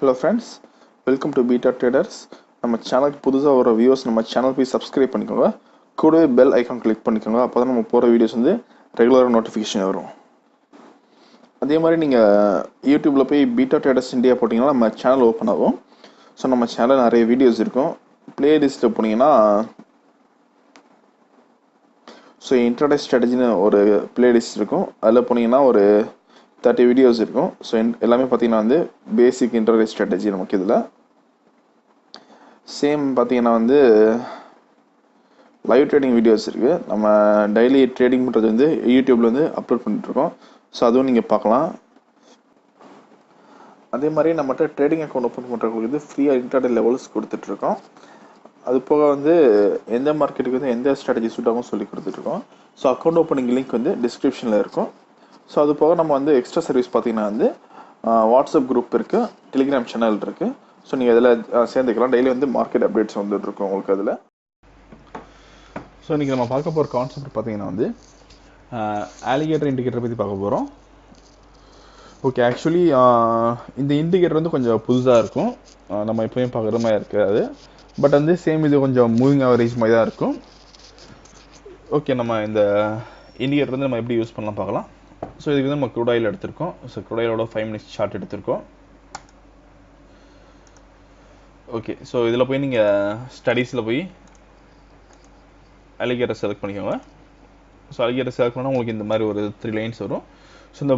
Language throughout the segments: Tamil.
Hello friends, welcome to Beta Traders. நம்ம சேனலுக்கு புதுசாக வர வியூவர்ஸ் நம்ம சேனல் போய் சப்ஸ்கிரைப் பண்ணிக்கோங்க. கூடவே பெல் ஐக்கான் கிளிக் பண்ணிக்கோங்க. அப்போ தான் நம்ம போகிற வீடியோஸ் வந்து ரெகுலராக நோட்டிஃபிகேஷன் வரும். அதே மாதிரி நீங்கள் யூடியூப்பில் போய் பீட்டா ட்ரேடர்ஸ் இந்தியா போட்டிங்கன்னா நம்ம சேனல் ஓப்பன் ஆகும். ஸோ நம்ம சேனல் நிறைய வீடியோஸ் இருக்கும். பிளேலிஸ்ட்டில் போனீங்கன்னா ஸோ இன்ட்ராடே ஸ்ட்ராட்டஜின்னு ஒரு பிளேலிஸ்ட் இருக்கும். அதில் போனீங்கன்னா ஒரு 30 வீடியோஸ் இருக்கும். ஸோ எல்லாமே பார்த்தீங்கன்னா வந்து பேசிக் இன்ட்ராடே ஸ்ட்ராட்டஜி நமக்கு இதில் சேம் பார்த்தீங்கன்னா வந்து லைவ் ட்ரேடிங் வீடியோஸ் இருக்குது. நம்ம டெய்லி ட்ரேடிங் பண்ணுறது வந்து யூடியூப்பில் வந்து அப்லோட் பண்ணிட்டுருக்கோம். ஸோ அதுவும் நீங்கள் பார்க்கலாம். அதே மாதிரி நம்மகிட்ட ட்ரேடிங் அக்கௌண்ட் ஓப்பன் பண்ணுறவங்களுக்கு வந்து ஃப்ரீயாக இன்ட்ராடே லெவல்ஸ் கொடுத்துட்ருக்கோம். அது போக வந்து எந்த மார்க்கெட்டுக்கு வந்து எந்த ஸ்ட்ராட்டஜி சூட் ஆகும் சொல்லி கொடுத்துட்ருக்கோம். ஸோ அக்கௌண்ட் ஓப்பனிங் லிங்க் வந்து டிஸ்கிரிப்ஷனில் இருக்கும். ஸோ அது போக நம்ம வந்து எக்ஸ்ட்ரா சர்வீஸ் பார்த்தீங்கன்னா வந்து வாட்ஸ்அப் குரூப் இருக்குது, டெலிகிராம் சேனல் இருக்குது. ஸோ நீங்கள் இதில் சேர்ந்துக்கலாம். டெய்லி வந்து மார்க்கெட் அப்டேட்ஸ் வந்துட்டுருக்கோம் உங்களுக்கு அதில். ஸோ இன்றைக்கி நம்ம பார்க்க போகிற கான்செப்ட் பார்த்தீங்கன்னா வந்து ஆலிகேட்டர் இண்டிகேட்டரை பற்றி பார்க்க போகிறோம். ஓகே, ஆக்சுவலி இந்த இண்டிகேட்டர் வந்து கொஞ்சம் புதுசாக இருக்கும். நம்ம எப்போயும் பார்க்குற மாதிரி இருக்காது. பட் வந்து சேம் இது கொஞ்சம் மூவிங் ஆவரேஜ் மாதிரி தான் இருக்கும். ஓகே, நம்ம இந்த இண்டிகேட்டர் வந்து நம்ம எப்படி யூஸ் பண்ணலாம் பார்க்கலாம். ஸோ இதுக்கு வந்து நம்ம க்ரூட் ஆயில் எடுத்திருக்கோம். ஸோ க்ரூட் ஆயிலோட 5 minutes சார்ட் எடுத்திருக்கோம். ஓகே, ஸோ இதில் போய் நீங்கள் ஸ்டடீஸில் போய் அலிகேட்டர் செலக்ட் பண்ணிக்கோங்க. ஸோ அலிகேட்டர் செலக்ட் பண்ணால் உங்களுக்கு இந்த மாதிரி ஒரு 3 லைன்ஸ் வரும். ஸோ இந்த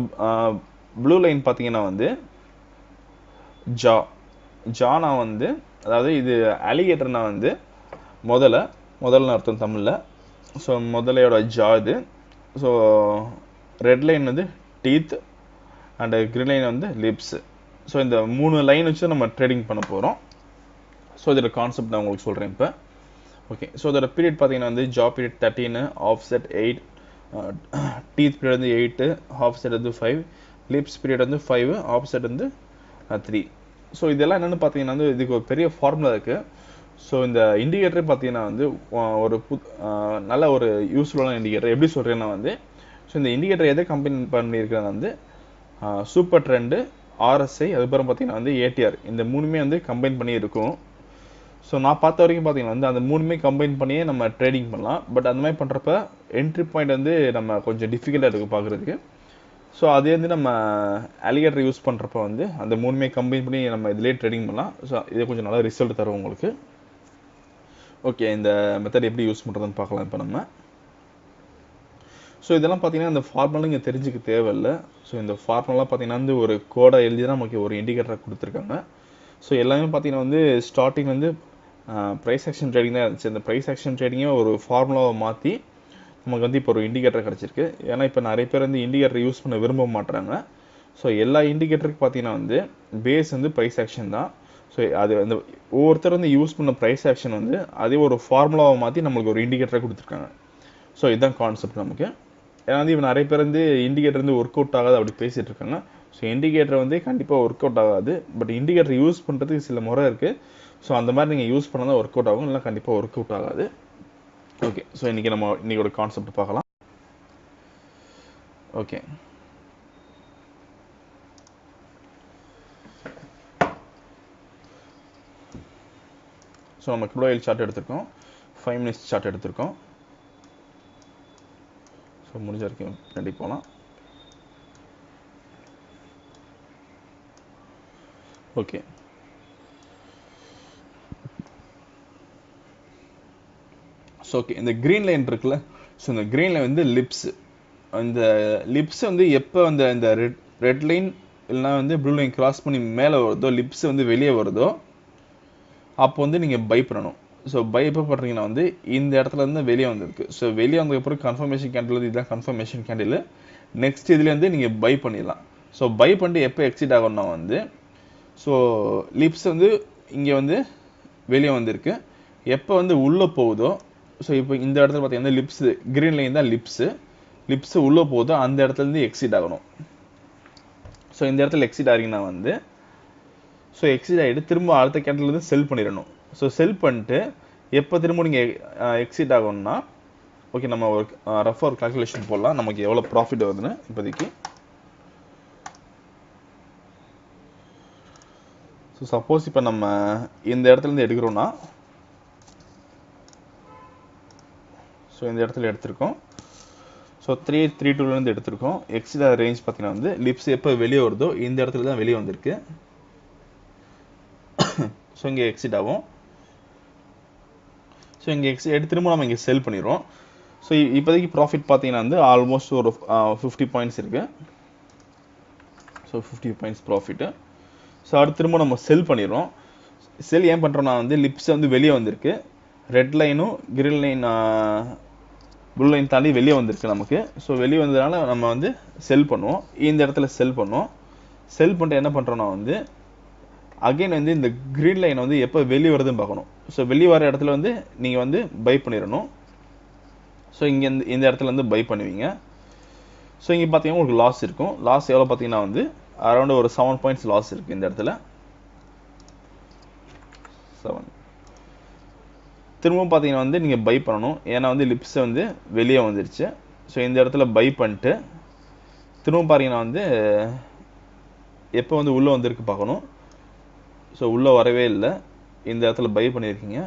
ப்ளூ லைன் பார்த்தீங்கன்னா வந்து ஜானா வந்து, அதாவது இது அலிகேட்டர்னா வந்து முதல்ல அர்த்தம் தமிழில். ஸோ முதலையோட ஜா இது. ஸோ ரெட் லைன் வந்து டீத் அண்ட் கிரீன் லைன் வந்து லிப்ஸ். ஸோ இந்த 3 லைன் வச்சு நம்ம ட்ரேடிங் பண்ண போகிறோம். ஸோ இதோட கான்செப்ட் நான் உங்களுக்கு சொல்கிறேன் இப்போ. ஓகே, ஸோ இதோட பீரியட் பார்த்தீங்கன்னா வந்து ஜா பீரியட் 13, ஆஃப்செட் 8, டீத் பீரியட் வந்து 8, ஆஃப்செட் வந்து 5, லிப்ஸ் பீரியட் வந்து 5, ஆஃப்செட் வந்து 3. ஸோ இதெல்லாம் என்னென்னு பார்த்தீங்கன்னா வந்து இதுக்கு ஒரு பெரிய ஃபார்முலா இருக்குது. ஸோ இந்த இண்டிகேட்டரே பார்த்தீங்கன்னா வந்து ஒரு நல்ல ஒரு யூஸ்ஃபுல்லான இண்டிகேட்டர். எப்படி சொல்கிறேன்னா வந்து, ஸோ இந்த இண்டிகேட்டர் எதை கம்பைன் பண்ணியிருக்கிறாங்க வந்து சூப்பர் ட்ரெண்டு, ஆர்எஸ்ஐ, அதுக்கப்புறம் பார்த்தீங்கன்னா வந்து ஏடிஆர், இந்த 3மே வந்து கம்பைன் பண்ணி இருக்கும். ஸோ நான் பார்த்த வரைக்கும் பார்த்தீங்கன்னா வந்து அந்த 3மே கம்பைன் பண்ணியே நம்ம ட்ரேடிங் பண்ணலாம். பட் அந்த மாதிரி பண்ணுறப்ப என்ட்ரி பாயிண்ட் வந்து நம்ம கொஞ்சம் டிஃபிகல்ட்டாக இருக்குது பார்க்குறதுக்கு. ஸோ அதே வந்து நம்ம அலிகேட்டர் யூஸ் பண்ணுறப்ப வந்து அந்த 3மே கம்பைன் பண்ணி நம்ம இதிலே ட்ரேடிங் பண்ணலாம். ஸோ இது கொஞ்சம் நல்லா ரிசல்ட் தரும் உங்களுக்கு. ஓகே, இந்த மெத்தட் எப்படி யூஸ் பண்ணுறதுன்னு பார்க்கலாம் இப்போ நம்ம. ஸோ இதெல்லாம் பார்த்தீங்கன்னா இந்த ஃபார்முலா இங்கே தெரிஞ்சுக்க தேவையில்லை. ஸோ இந்த ஃபார்முலா பார்த்தீங்கன்னா வந்து ஒரு கோடை எழுதி தான் நமக்கு ஒரு இண்டிகேட்டரை கொடுத்துருக்காங்க. ஸோ எல்லாமே பார்த்தீங்கன்னா வந்து ஸ்டார்டிங் வந்து ப்ரைஸ் ஆக்ஷன் ட்ரேடிங் தான் இருந்துச்சு. இந்த ப்ரைஸ் ஆக்ஷன் ட்ரேடிங்கை ஒரு ஃபார்முலாவை மாற்றி நமக்கு வந்து இப்போ ஒரு இண்டிகேட்டர் கிடச்சிருக்கு. ஏன்னா இப்போ நிறைய பேர் வந்து இண்டிகேட்டர் யூஸ் பண்ண விரும்ப மாட்டுறாங்க. ஸோ எல்லா இண்டிகேட்டருக்கு பார்த்தீங்கன்னா வந்து பேஸ் வந்து ப்ரைஸ் ஆக்ஷன் தான். ஸோ அது வந்து ஒவ்வொருத்தர் வந்து யூஸ் பண்ண ப்ரைஸ் ஆக்ஷன் வந்து அதே ஒரு ஃபார்முலாவை மாற்றி நம்மளுக்கு ஒரு இண்டிகேட்டரை கொடுத்துருக்காங்க. ஸோ இதுதான் கான்செப்ட் நமக்கு. ஏன்னா வந்து இப்போ நிறைய பேர் வந்து இண்டிகேட்டர் வந்து ஒர்க் அவுட் ஆகாது அப்படி பேசிகிட்டு இருக்காங்க. ஸோ இண்டிகேட்டர் வந்து கண்டிப்பாக ஒர்க் அவுட் ஆகாது. பட் இண்டிகேட்டர் யூஸ் பண்ணுறதுக்கு சில முறை இருக்குது. ஸோ அந்த மாதிரி நீங்கள் யூஸ் பண்ணால் தான் ஒர்க் அவுட் ஆகும், இல்லை கண்டிப்பாக ஒர்க் அவுட் ஆகாது. ஓகே, ஸோ இன்றைக்கி ஒரு கான்செப்ட் பார்க்கலாம். ஓகே, ஸோ நம்ம க்ரூட் ஆயில் சார்ட் எடுத்திருக்கோம், 5 minutes சார்ட் எடுத்திருக்கோம். ஸோ முடிஞ்ச வரைக்கும் ரெடி போகலாம். ஓகே, ஸோ ஓகே, இந்த க்ரீன் லைன் இருக்குல்ல, ஸோ இந்த க்ரீன் லைன் வந்து லிப்ஸ். அந்த லிப்ஸ் வந்து எப்போ அந்த இந்த ரெட் லைன் இல்லைனா வந்து ப்ளூ லைன் கிராஸ் பண்ணி மேலே வருதோ, லிப்ஸ் வந்து வெளியே வருதோ, அப்போ வந்து நீங்கள் பை பண்ணணும். ஸோ பை எப்போ பண்ணுறீங்கன்னா வந்து இந்த இடத்துல இருந்து வெளியே வந்திருக்கு. ஸோ வெளியே வந்ததுக்கப்புறம் கன்ஃபர்மேஷன் கேண்டில் வந்து இதுதான் கன்ஃபர்மேஷன் கேண்டில். நெக்ஸ்ட் இதுலேருந்து நீங்கள் பை பண்ணிடலாம். ஸோ பை பண்ணிட்டு எப்போ எக்ஸிட் ஆகணும்னா வந்து, ஸோ லிப்ஸ் வந்து இங்கே வந்து வெளியே வந்திருக்கு. எப்போ வந்து உள்ளே போகுதோ, ஸோ இப்போ இந்த இடத்துல பார்த்தீங்கன்னா லிப்ஸ் க்ரீன் லைன் தான் லிப்ஸ் உள்ளே போகுதோ அந்த இடத்துலேருந்து எக்ஸிட் ஆகணும். ஸோ இந்த இடத்துல எக்ஸிட் ஆகிங்கன்னா வந்து, ஸோ எக்ஸிட் ஆகிட்டு திரும்ப அடுத்த கேண்டில்லேருந்து செல் பண்ணிடணும். ஸோ செல் பண்ணிட்டு எப்போ திரும்ப நீங்கள் எக்ஸிட் ஆகணும்னா, ஓகே நம்ம ஒரு ரஃபாக ஒரு கால்குலேஷன் போடலாம் நமக்கு எவ்வளோ ப்ராஃபிட் வருதுன்னு இப்போதைக்கு. ஸோ சப்போஸ் இப்போ நம்ம இந்த இடத்துலேருந்து எடுக்கிறோன்னா, ஸோ இந்த இடத்துல எடுத்திருக்கோம். ஸோ 332 எடுத்திருக்கோம். எக்ஸிட் ரேஞ்ச் பார்த்தீங்கன்னா வந்து லிப்ஸ் எப்போ வெளியே வருதோ இந்த இடத்துல தான் வெளியே வந்திருக்கு. ஸோ இங்கே எக்ஸிட் ஆகும். ஸோ இங்கே எக்ஸிட் எடுத்து திரும்ப நம்ம இங்கே செல் பண்ணிடுறோம். ஸோ இப்போதைக்கு ப்ராஃபிட் பார்த்தீங்கன்னா வந்து ஆல்மோஸ்ட் ஒரு 50 பாயிண்ட்ஸ் இருக்குது. So 50 points profit. ஸோ அடுத்து திரும்ப நம்ம செல் பண்ணிடுறோம். செல் ஏன் பண்ணுறோம்னா வந்து லிப்ஸ் வந்து வெளியே வந்திருக்கு. ரெட் லைனும் கிரீன் லைன் ப்ளூ லைன் தாண்டி வெளியே வந்திருக்கு நமக்கு. ஸோ வெளியே வந்ததுனால நம்ம வந்து செல் பண்ணுவோம். இந்த இடத்துல செல் பண்ணுவோம். செல் பண்ணிட்டு என்ன பண்ணுறோன்னா வந்து அகைன் வந்து இந்த கிரீன் லைன் வந்து எப்போ வெளியே வருதுன்னு பார்க்கணும். ஸோ வெளியே வர இடத்துல வந்து நீங்கள் வந்து பை பண்ணிடணும். ஸோ இங்கே இந்த இடத்துல வந்து பை பண்ணுவீங்க. ஸோ இங்கே பார்த்தீங்கன்னா உங்களுக்கு லாஸ் இருக்கும். லாஸ் எவ்வளோ பார்த்தீங்கன்னா வந்து அரௌண்ட் ஒரு 7 பாயிண்ட்ஸ் லாஸ் இருக்குது இந்த இடத்துல. 7. திரும்பவும் பார்த்தீங்கன்னா வந்து நீங்கள் பை பண்ணணும். ஏன்னா வந்து லிப்ஸ் வந்து வெளியே வந்துருச்சு. ஸோ இந்த இடத்துல பை பண்ணிட்டு திரும்பவும் பார்த்தீங்கன்னா வந்து எப்போ வந்து உள்ளே வந்திருக்கு பார்க்கணும். ஸோ உள்ளே வரவே இல்லை. இந்த இடத்துல பை பண்ணியிருக்கீங்க.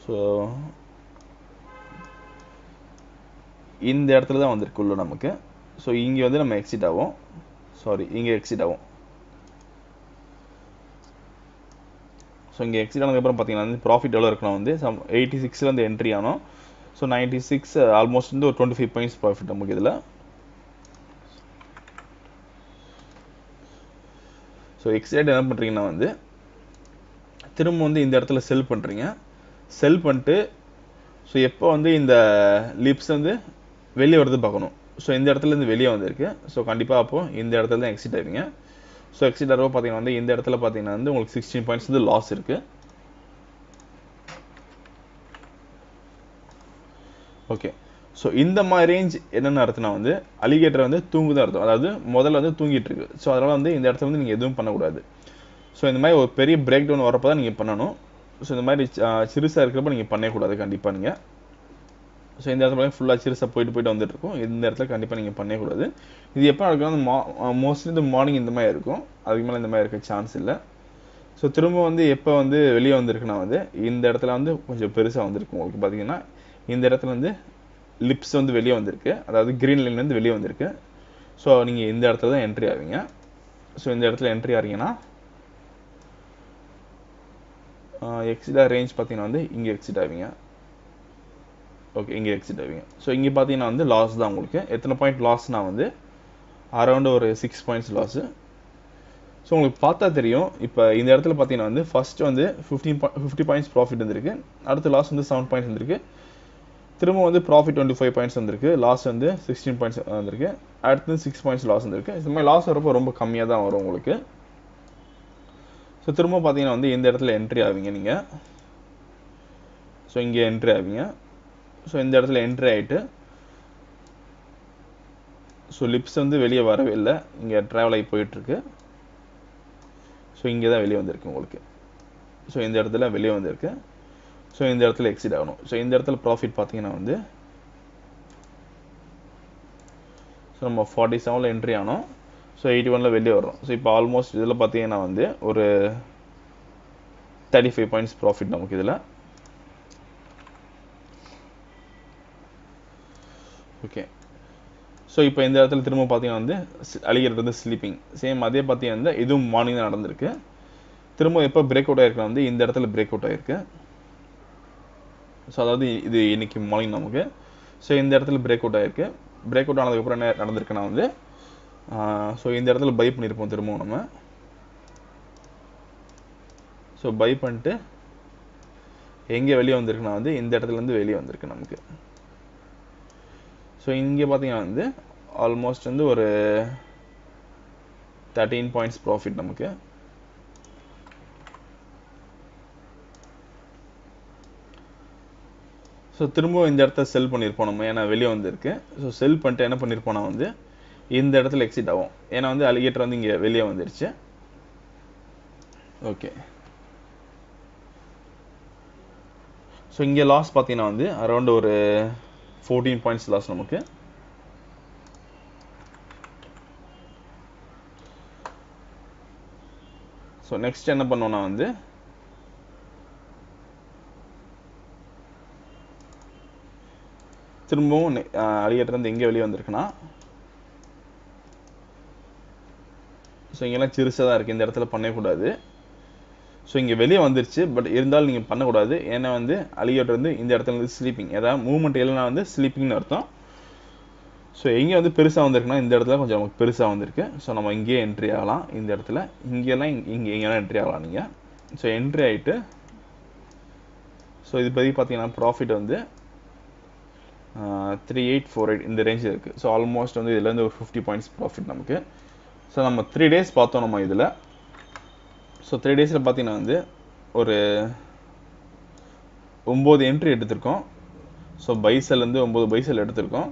ஸோ இந்த இடத்துல தான் வந்திருக்கு உள்ள நமக்கு. ஸோ இங்கே வந்து நம்ம எக்ஸிட் ஆகும். சாரி, இங்கே எக்ஸிட் ஆகும். ஸோ இங்கே எக்ஸிட் ஆனதுக்கப்புறம் பார்த்தீங்கன்னா வந்து ப்ராஃபிட் எவ்வளோ இருக்கணும் வந்து 86 வந்து என்ட்ரி ஆனோம். ஸோ 96 ஆல்மோஸ்ட் வந்து ஒரு 25 பாயிண்ட்ஸ் ப்ராஃபிட் நமக்கு இதில். ஸோ எக்ஸிட் என்ன பண்ணுறீங்கன்னா வந்து திரும்ப வந்து இந்த இடத்துல செல் பண்ணுறீங்க. செல் பண்ணிட்டு ஸோ எப்போ வந்து இந்த லிப்ஸ் வந்து வெளியே வருது பார்க்கணும். ஸோ இந்த இடத்துலேருந்து வெளியே வந்திருக்கு. ஸோ கண்டிப்பாக அப்போது இந்த இடத்துல தான் எக்ஸிட் ஆகிங்க. ஸோ எக்ஸிட் ஆகிறப்போ பார்த்தீங்கன்னா வந்து இந்த இடத்துல பார்த்தீங்கன்னா வந்து உங்களுக்கு 16 பாயிண்ட்ஸ் வந்து லாஸ் இருக்குது. ஓகே. ஸோ இந்த மாதிரி ரேஞ்ச் என்னென்ன அர்த்தம்னா வந்து அலிகேட்டர் வந்து தூங்குதான் அர்த்தம். அதாவது முதல்ல வந்து தூங்கிட்டு இருக்கு. ஸோ அதனால் வந்து இந்த இடத்துல வந்து நீங்கள் எதுவும் பண்ணக்கூடாது. ஸோ இந்த மாதிரி ஒரு பெரிய பிரேக் டவுன் வரப்போ தான் நீங்கள் பண்ணணும். ஸோ இந்த மாதிரி சிறுசாக இருக்கிறப்ப நீங்கள் பண்ணக்கூடாது கண்டிப்பாக நீங்கள். ஸோ இந்த இடத்துல ஃபுல்லாக சிறுசாக போயிட்டு வந்துட்டு இருக்கும். இந்த இடத்துல கண்டிப்பாக நீங்கள் பண்ணக்கூடாது. இது எப்போ நடக்கும்னா மோஸ்ட்லி இந்த மார்னிங் இந்த மாதிரி இருக்கும். அதுக்கு மேலே இந்த மாதிரி இருக்க சான்ஸ் இல்லை. ஸோ திரும்ப வந்து எப்போ வந்து வெளியே வந்திருக்குன்னா வந்து இந்த இடத்துல வந்து கொஞ்சம் பெருசாக வந்திருக்கு. உங்களுக்கு பார்த்தீங்கன்னா இந்த இடத்துல வந்து லிப்ஸ் வந்து வெளியே வந்திருக்கு. அதாவது கிரீன் லைன்லேருந்து வெளியே வந்திருக்கு. ஸோ நீங்கள் இந்த இடத்துல தான் என்ட்ரி ஆவீங்க. ஸோ இந்த இடத்துல என்ட்ரி ஆகிறீங்கன்னா எக்ஸிட் ரேஞ்ச் பார்த்தீங்கன்னா வந்து இங்கே எக்ஸிட் ஆவீங்க. ஓகே, இங்கே எக்ஸிட் ஆவீங்க. ஸோ இங்கே பார்த்தீங்கன்னா வந்து லாஸ் தான் உங்களுக்கு. எத்தனை பாயிண்ட் லாஸ்னால் வந்து அரௌண்டு ஒரு 6 பாயிண்ட்ஸ் லாஸு. ஸோ உங்களுக்கு பார்த்தா தெரியும். இப்போ இந்த இடத்துல பார்த்தீங்கன்னா வந்து ஃபர்ஸ்ட் வந்து 50 பாயிண்ட்ஸ் ப்ராஃபிட் வந்திருக்கு. அடுத்து லாஸ் வந்து 7 பாயிண்ட்ஸ் வந்திருக்கு. திரும்ப வந்து ப்ராஃபிட் 25 பாயிண்ட்ஸ் வந்திருக்கு. லாஸ் வந்து 16 பாயிண்ட்ஸ் வந்திருக்கு. அடுத்து 6 பாயிண்ட்ஸ் லாஸ் வந்திருக்கு. இந்த மாதிரி லாஸ் வரப்போ ரொம்ப கம்மியாக தான் வரும் உங்களுக்கு. ஸோ திரும்ப பார்த்தீங்கன்னா வந்து இந்த இடத்துல என்ட்ரி ஆவீங்க நீங்கள். ஸோ இங்கே என்ட்ரி ஆவீங்க. ஸோ இந்த இடத்துல என்ட்ரி ஆகிட்டு ஸோ லிப்ஸ் வந்து வெளியே வரவே இல்லை. இங்கே ட்ராவல் ஆகி போயிட்டுருக்கு. ஸோ இங்கே தான் வெளியே வந்திருக்கு உங்களுக்கு. ஸோ இந்த இடத்துல வெளியே வந்திருக்கு. ஸோ இந்த இடத்துல எக்ஸிட் ஆகணும். ஸோ இந்த இடத்துல ப்ராஃபிட் பார்த்தீங்கன்னா வந்து ஸோ நம்ம 47 என்ட்ரி ஆனோம். ஸோ 81 வெளியே வரோம். ஸோ இப்போ ஆல்மோஸ்ட் இதில் பார்த்தீங்கன்னா வந்து ஒரு 35 பாயிண்ட்ஸ் ப்ராஃபிட் நமக்கு இதில். ஓகே. ஸோ இப்போ இந்த இடத்துல திரும்ப பார்த்தீங்கன்னா வந்து அலிகேட்டர் வந்து ஸ்லீப்பிங். சேம் அதே பார்த்தீங்கன்னா இதுவும் மார்னிங் தான் நடந்திருக்கு. திரும்ப எப்போ பிரேக் அவுட் ஆகிருக்குன்னா வந்து இந்த இடத்துல பிரேக் அவுட் ஆகிருக்கு. ஸோ அதாவது இது இன்னைக்கு மார்னிங் நமக்கு. ஸோ இந்த இடத்துல பிரேக் அவுட் ஆகிருக்கு. பிரேக் அவுட் ஆனதுக்கப்புறம் என்ன நடந்திருக்குன்னா வந்து ஸோ இந்த இடத்துல பை பண்ணியிருப்போம் திரும்பவும் நம்ம. ஸோ பை பண்ணிட்டு எங்கே வெளியே வந்திருக்குன்னா வந்து இந்த இடத்துலேருந்து வெளியே வந்திருக்கு நமக்கு. ஸோ இங்கே பார்த்தீங்கன்னா வந்து ஆல்மோஸ்ட் வந்து ஒரு 13 பாயிண்ட்ஸ் ப்ராஃபிட் நமக்கு. ஸோ திரும்பவும் இந்த இடத்த செல் பண்ணியிருப்போம் நம்ம. ஏன்னா வெளியே வந்திருக்கு. ஸோ செல் பண்ணிட்டு என்ன பண்ணியிருப்போம்னா வந்து இந்த இடத்துல எக்ஸிட் ஆகும். ஏன்னா வந்து அலிகேட்டர் வந்து இங்கே வெளியே வந்துருச்சு. ஓகே. ஸோ இங்கே லாஸ் பார்த்தீங்கன்னா வந்து அரௌண்ட் ஒரு 14 பாயிண்ட்ஸ் லாஸ் நமக்கு. ஸோ நெக்ஸ்ட் என்ன பண்ணோம்னா வந்து திரும்பவும் அலிகேட்டர் வந்து எங்கே வெளியே வந்திருக்குன்னா ஸோ இங்கெல்லாம் சிறுசாக தான் இருக்குது, இந்த இடத்துல பண்ணக்கூடாது. ஸோ இங்கே வெளியே வந்துருச்சு, பட் இருந்தாலும் நீங்கள் பண்ணக்கூடாது. ஏன்னா வந்து அலிகேட்டர் வந்து இந்த இடத்துல வந்து ஸ்லீப்பிங், ஏதாவது மூவ்மெண்ட் இல்லைனா வந்து ஸ்லீப்பிங்னு அர்த்தம். ஸோ எங்கே வந்து பெருசாக வந்திருக்குன்னா இந்த இடத்துல கொஞ்சம் நமக்கு பெருசாக வந்திருக்கு. ஸோ நம்ம இங்கேயே என்ட்ரி ஆகலாம், இந்த இடத்துல இங்கெல்லாம் எங்கெல்லாம் என்ட்ரி ஆகலாம் நீங்கள். ஸோ என்ட்ரி ஆகிட்டு ஸோ இது பற்றி பார்த்தீங்கன்னா ப்ராஃபிட் வந்து 3848 இந்த ரேஞ்சில் இருக்குது. ஸோ ஆல்மோஸ்ட் வந்து இதுலேருந்து ஒரு 50 பாயிண்ட்ஸ் ப்ராஃபிட் நமக்கு. ஸோ நம்ம 3 days பார்த்தோம் நம்ம இதில். ஸோ 3 daysல பார்த்தீங்கன்னா வந்து ஒரு 9 என்ட்ரி எடுத்திருக்கோம். ஸோ பைசல்லேருந்து 9 பைசல் எடுத்திருக்கோம்.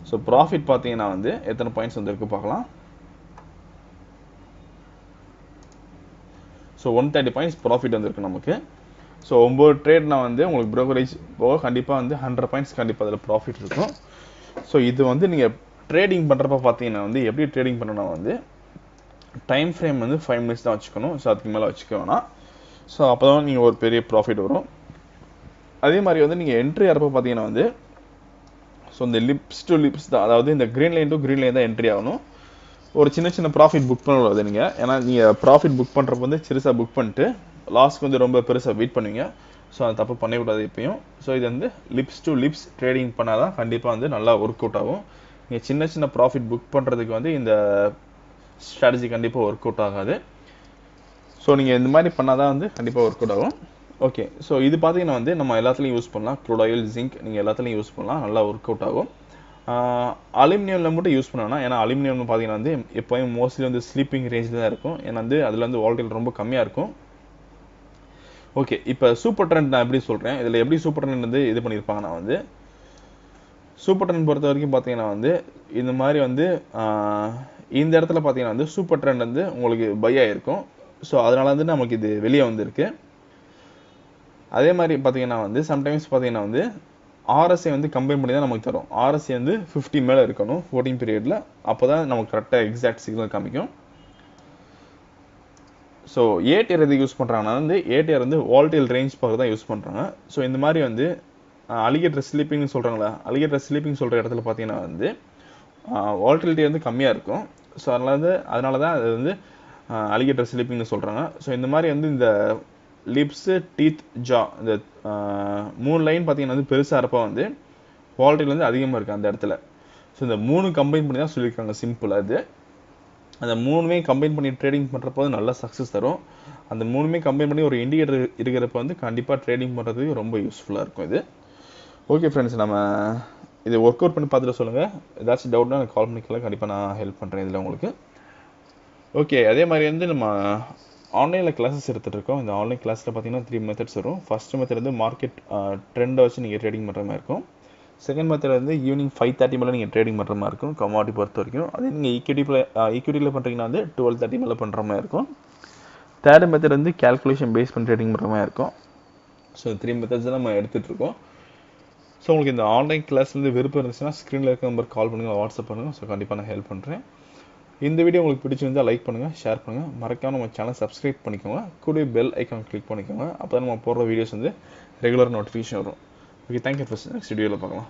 ஸோ ப்ராஃபிட் பார்த்தீங்கன்னா வந்து எத்தனை பாயிண்ட்ஸ் வந்துருக்கு பார்க்கலாம். ஸோ 130 பாயிண்ட்ஸ் ப்ராஃபிட் வந்துருக்கு நமக்கு. ஸோ 9 ட்ரேட்னா வந்து உங்களுக்கு ப்ரோக்கரேஜ் போக கண்டிப்பாக வந்து 100 பாயிண்ட்ஸ் கண்டிப்பாக அதில் ப்ராஃபிட் இருக்கும். ஸோ இது வந்து நீங்கள் ட்ரேடிங் பண்ணுறப்ப பார்த்தீங்கன்னா வந்து எப்படி ட்ரேடிங் பண்ணணும்னா வந்து டைம் ஃப்ரேம் வந்து 5 minutes தான் வச்சுக்கணும். ஸோ அதுக்கு மேலே வச்சுக்க வேணாம். ஸோ அப்போ தான் நீங்கள் ஒரு பெரிய ப்ராஃபிட் வரும். அதே மாதிரி வந்து நீங்கள் என்ட்ரி ஆகிறப்ப பார்த்தீங்கன்னா வந்து ஸோ இந்த லிப்ஸ் டு லிப்ஸ் தான், அதாவது இந்த green line to green line தான் என்ட்ரி ஆகணும். ஒரு சின்ன ப்ராஃபிட் புக் பண்ணக்கூடாது நீங்கள். ஏன்னா நீங்கள் ப்ராஃபிட் புக் பண்ணுறப்ப வந்து சிறுசாக புக் பண்ணிட்டு லாஸ்க்கு வந்து ரொம்ப பெருசாக வெயிட் பண்ணுவீங்க. ஸோ அது தப்பு பண்ணக்கூடாது எப்பயும். ஸோ இது வந்து லிப்ஸ் டு லிப்ஸ் ட்ரேடிங் பண்ணால் தான் கண்டிப்பாக வந்து நல்லா ஒர்க் அவுட் ஆகும். நீங்கள் சின்ன ப்ராஃபிட் புக் பண்ணுறதுக்கு வந்து இந்த ஸ்ட்ராட்டஜி கண்டிப்பாக ஒர்க் அவுட் ஆகாது. ஸோ நீங்கள் இந்த மாதிரி பண்ணால் தான் வந்து கண்டிப்பாக ஒர்க் அவுட் ஆகும். ஓகே, ஸோ இது பார்த்தீங்கன்னா வந்து நம்ம எல்லாத்துலேயும் யூஸ் பண்ணலாம். க்ரூட் ஆயில், ஜிங்க் நீங்கள் எல்லாத்துலேயும் யூஸ் பண்ணலாம், நல்லா ஒர்க் அவுட் ஆகும். அலுமினியமில் மட்டும் யூஸ் பண்ணணும். ஏன்னா அலுமினியம் பார்த்தீங்கன்னா வந்து எப்போயும் மோஸ்ட்லி வந்து ஸ்லீப்பிங் ரேஞ்சில் தான் இருக்கும். ஏன்னா வந்து அதில் வந்து வால்டைல் ரொம்ப கம்மியாக இருக்கும். ஓகே, இப்போ சூப்பர் ட்ரெண்ட் நான் எப்படி சொல்கிறேன், இதில் எப்படி சூப்பர் ட்ரெண்ட் வந்து இது பண்ணியிருப்பாங்கன்னா வந்து சூப்பர் ட்ரெண்ட் பொறுத்த வரைக்கும் பார்த்தீங்கன்னா வந்து இந்த மாதிரி வந்து இந்த இடத்துல பார்த்தீங்கன்னா வந்து சூப்பர் ட்ரெண்ட் வந்து உங்களுக்கு பை ஆகிருக்கும். ஸோ அதனால வந்து நமக்கு இது வெளியே வந்திருக்கு. அதே மாதிரி பார்த்தீங்கன்னா வந்து சம்டைம்ஸ் பார்த்தீங்கன்னா வந்து ஆர்எஸ்ஐ வந்து கம்பைன் பண்ணி தான் நமக்கு தரும். ஆர்எஸ்ஐ வந்து 50 மேலே இருக்கணும் 14 பீரியடில், அப்போ தான் நமக்கு கரெக்டாக எக்ஸாக்ட் சிக்னல் காமிக்கும். ஸோ ஏடிஆர் எது யூஸ் பண்ணுறாங்கன்னா வந்து ஏடிஆர் வந்து வால்டைல் ரேஞ்ச் பார்க்க தான் யூஸ் பண்ணுறாங்க. ஸோ இந்த மாதிரி வந்து அலிகேட்டர் ஸ்லீப்பிங்னு சொல்கிறாங்களா, அலிகேட்டர் ஸ்லீப்பிங் சொல்கிற இடத்துல பார்த்தீங்கன்னா வந்து வால்டிலிட்டி வந்து கம்மியாக இருக்கும். ஸோ அதனால தான் அது வந்து அலிகேட்டர் ஸ்லீப்பிங்னு சொல்கிறாங்க. ஸோ இந்த மாதிரி வந்து இந்த லிப்ஸு, டீத், ஜா இந்த 3 லைன் பார்த்தீங்கன்னா வந்து பெருசாக இருப்பா வந்து வால்டில் வந்து அதிகமாக இருக்குது அந்த இடத்துல. ஸோ இந்த 3 கம்பைன் பண்ணி தான் சொல்லியிருக்காங்க சிம்பிளாக. அது அந்த 3மே கம்பைன் பண்ணி ட்ரேடிங் பண்ணுறப்போ வந்து நல்லா சக்ஸஸ் தரும். அந்த 3மே கம்பைன் பண்ணி ஒரு இண்டிகேட்டர் இருக்கிறப்ப வந்து கண்டிப்பாக ட்ரேடிங் பண்ணுறதுக்கு ரொம்ப யூஸ்ஃபுல்லாக இருக்கும் இது. ஓகே ஃப்ரெண்ட்ஸ், நம்ம இது ஒர்க் அவுட் பண்ணி பார்த்துட்டு சொல்லுங்கள். ஏதாச்சும் டவுட்னா எனக்கு கால் பண்ணிக்கலாம், கண்டிப்பாக நான் ஹெல்ப் பண்ணுறேன் இதில் உங்களுக்கு. ஓகே, அதே மாதிரி வந்து நம்ம ஆன்லைனில் கிளாஸஸ் எடுத்துகிட்டு இருக்கோம். இந்த ஆன்லைன் கிளாஸில் பார்த்தீங்கன்னா 3 மெத்தட்ஸ் வரும். ஃபர்ஸ்ட் மெத்தட் வந்து மார்க்கெட் ட்ரெண்டை வச்சு நீங்கள் ட்ரேடிங் பண்ணுற மாதிரி இருக்கும். செகண்ட் மெத்தட் வந்து ஈவினிங் 5:30 மேலே நீங்கள் ட்ரேடிங் பண்ணுற மாதிரி இருக்கும் கமாடிட்டி பொறுத்த வரைக்கும். அதே நீங்கள் ஈக்விட்டியில் பண்ணுறீங்கன்னா வந்து 12:30 மேலே பண்ணுற மாதிரி இருக்கும். தேர்ட் மெத்தட் வந்து கேல்குலேஷன் பேஸ் பண்ணி ட்ரேடிங் பண்ணுற மாதிரி இருக்கும். ஸோ 3 மெத்தட்ஸ் தான் நம்ம எடுத்துகிட்டு இருக்கோம். ஸோ உங்களுக்கு இந்த ஆன்லைன் கிளாஸ்லேருந்து விருப்பம் இருந்துச்சுன்னா ஸ்க்ரீனில் இருக்க நம்பர் கால் பண்ணுங்கள், வாட்ஸ்அப் பண்ணுங்கள். ஸோ கண்டிப்பாக நான் ஹெல்ப் பண்ணுறேன். இந்த வீடியோ உங்களுக்கு பிடிச்சிருந்தால் லைக் பண்ணுங்கள், ஷேர் பண்ணுங்கள், மறக்காம நம்ம சேனல் சப்ஸ்கிரைப் பண்ணிக்கோங்க, கூட பெல் ஐக்கான் கிளிக் பண்ணிக்கோங்க. அப்போ தான் நம்ம போடுற வீடியோஸ் வந்து ரெகுலர் நோட்டிஃபிகேஷன் வரும். ஓகே, தேங்க்யூ ஃபார் நெக்ஸ்ட் வீடியோவில் பார்க்கலாம்.